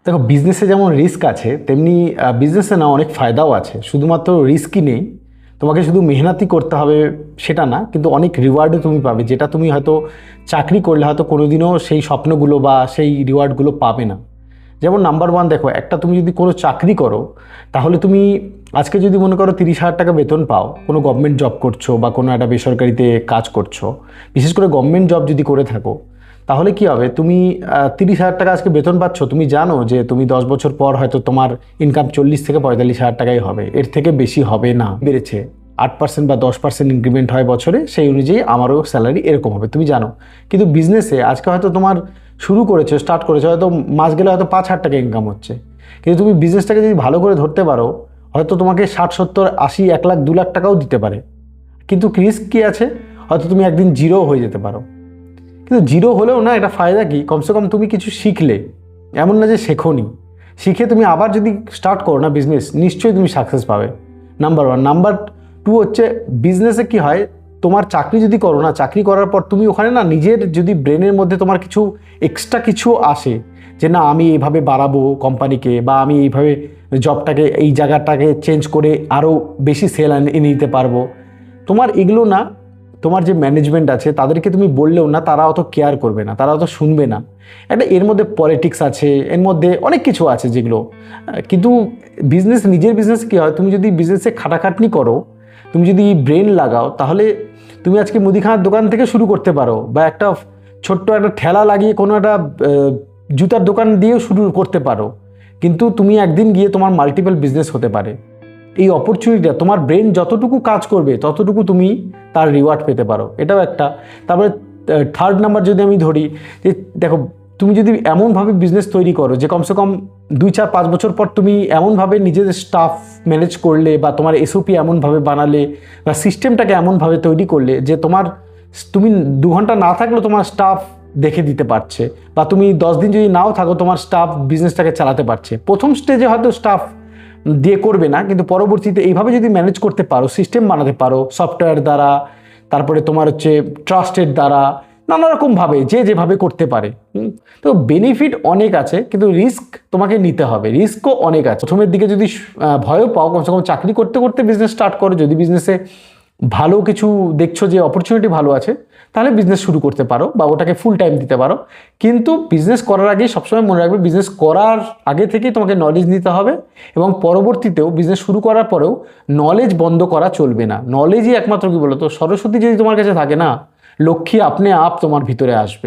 দেখো, বিজনেসে যেমন রিস্ক আছে তেমনি বিজনেসে না অনেক ফায়দাও আছে। শুধুমাত্র রিস্কই নেই, তোমাকে শুধু মেহনতই করতে হবে সেটা না, কিন্তু অনেক রিওয়ার্ডও তুমি পাবে, যেটা তুমি হয়তো চাকরি করলে হয়তো কোনোদিনও সেই স্বপ্নগুলো বা সেই রিওয়ার্ডগুলো পাবে না। যেমন নাম্বার ওয়ান, দেখো, একটা তুমি যদি কোনো চাকরি করো তাহলে তুমি আজকে যদি মনে করো 30,000 টাকা বেতন পাও, কোনো গভর্নমেন্ট জব করছো বা কোনো একটা বেসরকারিতে কাজ করছো, বিশেষ করে গভর্নমেন্ট জব যদি করে থাকো, তাহলে কি হবে, তুমি 30,000 টাকা আজকে বেতন পাচ্ছ, তুমি জানো যে তুমি 10 বছর পর হয়তো তোমার ইনকাম 40 থেকে 45,000 টাকাই হবে, এর থেকে বেশি হবে না। বেড়েছে 8% বা 10% ইনক্রিমেন্ট হয় বছরে, সেই অনুযায়ী আমারও স্যালারি এরকম হবে, তুমি জানো। কিন্তু বিজনেসে আজকে হয়তো তোমার শুরু করেছো, স্টার্ট করেছো, হয়তো মাস গেলে হয়তো 5,000 টাকা ইনকাম হচ্ছে, কিন্তু তুমি বিজনেসটাকে যদি ভালো করে ধরতে পারো, হয়তো তোমাকে 60, 70, 80, 1 লাখ, 2 লাখ টাকাও দিতে পারে। কিন্তু রিস্ক কী আছে, হয়তো তুমি একদিন জিরো হয়ে যেতে পারো। কিন্তু জিরো হলেও না, এটা ফায়দা কি, কমসে কম তুমি কিছু শিখলে, এমন না যে শেখোনি, শিখে তুমি আবার যদি স্টার্ট করো না বিজনেস, নিশ্চয়ই তুমি সাকসেস পাবে। Number one. নাম্বার টু হচ্ছে, বিজনেসে কি হয়, তোমার চাকরি যদি করো না, চাকরি করার পর তুমি ওখানে না নিজের যদি ব্রেনের মধ্যে তোমার কিছু এক্সট্রা কিছু আসে, যে না আমি এইভাবে বাড়াবো কোম্পানিকে, বা আমি এইভাবে জবটাকে, এই জায়গাটাকে চেঞ্জ করে আরও বেশি সেল এনে নিতে পারবো, তোমার এগুলো না, তোমার যে ম্যানেজমেন্ট আছে তাদেরকে তুমি বললেও না, তারা অত কেয়ার করবে না, তারা অত শুনবে না। একটা এর মধ্যে পলিটিক্স আছে, এর মধ্যে অনেক কিছু আছে যেগুলো, কিন্তু বিজনেস, নিজের বিজনেস কী হয়, তুমি যদি বিজনেসে খাটাখাটনি করো, তুমি যদি ব্রেন লাগাও, তাহলে তুমি আজকে মুদিখানার দোকান থেকে শুরু করতে পারো, বা একটা ছোট্ট একটা ঠেলা লাগিয়ে কোনো একটা জুতার দোকান দিয়েও শুরু করতে পারো, কিন্তু তুমি একদিন গিয়ে তোমার মাল্টিপল বিজনেস হতে পারে। এই অপরচুনিটিটা, তোমার ব্রেন যতটুকু কাজ করবে ততটুকু তুমি তার রিওয়ার্ড পেতে পারো, এটাও একটা। তারপরে থার্ড নাম্বার যদি আমি ধরি, যে দেখো, তুমি যদি এমনভাবে বিজনেস তৈরি করো যে কমসে কম 2, 4, 5 বছর পর তুমি এমনভাবে নিজেদের স্টাফ ম্যানেজ করলে, বা তোমার এসওপি এমনভাবে বানালে, বা সিস্টেমটাকে এমনভাবে তৈরি করলে যে তুমি 2 ঘন্টা না থাকলেও তোমার স্টাফ দেখে দিতে পারছে, বা তুমি 10 দিন যদি নাও থাকো, তোমার স্টাফ বিজনেসটাকে চালাতে পারছে। প্রথম স্টেজে হয়তো স্টাফ দিয়ে করবে না, কিন্তু পরবর্তীতে এইভাবে যদি ম্যানেজ করতে পারো, সিস্টেম বানাতে পারো সফটওয়্যার দ্বারা, তারপরে তোমার হচ্ছে ট্রাস্টের দ্বারা, নানা রকমভাবে যে যেভাবে করতে পারে। তো বেনিফিট অনেক আছে, কিন্তু রিস্ক তোমাকে নিতে হবে, রিস্কও অনেক আছে। প্রথমের দিকে যদি ভয়ও পাও, কমসে কম চাকরি করতে করতে বিজনেস স্টার্ট করো, যদি বিজনেসে ভালো কিছু দেখছো যে অপরচুনিটি ভালো আছে, তাহলে বিজনেস শুরু করতে পারো, বা ওটাকে ফুল টাইম দিতে পারো। কিন্তু বিজনেস করার আগে সবসময় মনে রাখবে, বিজনেস করার আগে থেকেই তোমাকে নলেজ নিতে হবে, এবং পরবর্তীতেও বিজনেস শুরু করার পরেও নলেজ বন্ধ করা চলবে না। নলেজই একমাত্র, কি বলতো, সরস্বতী যদি তোমার কাছে থাকে না, লক্ষ্মী আপনি আপ তোমার ভিতরে আসবে।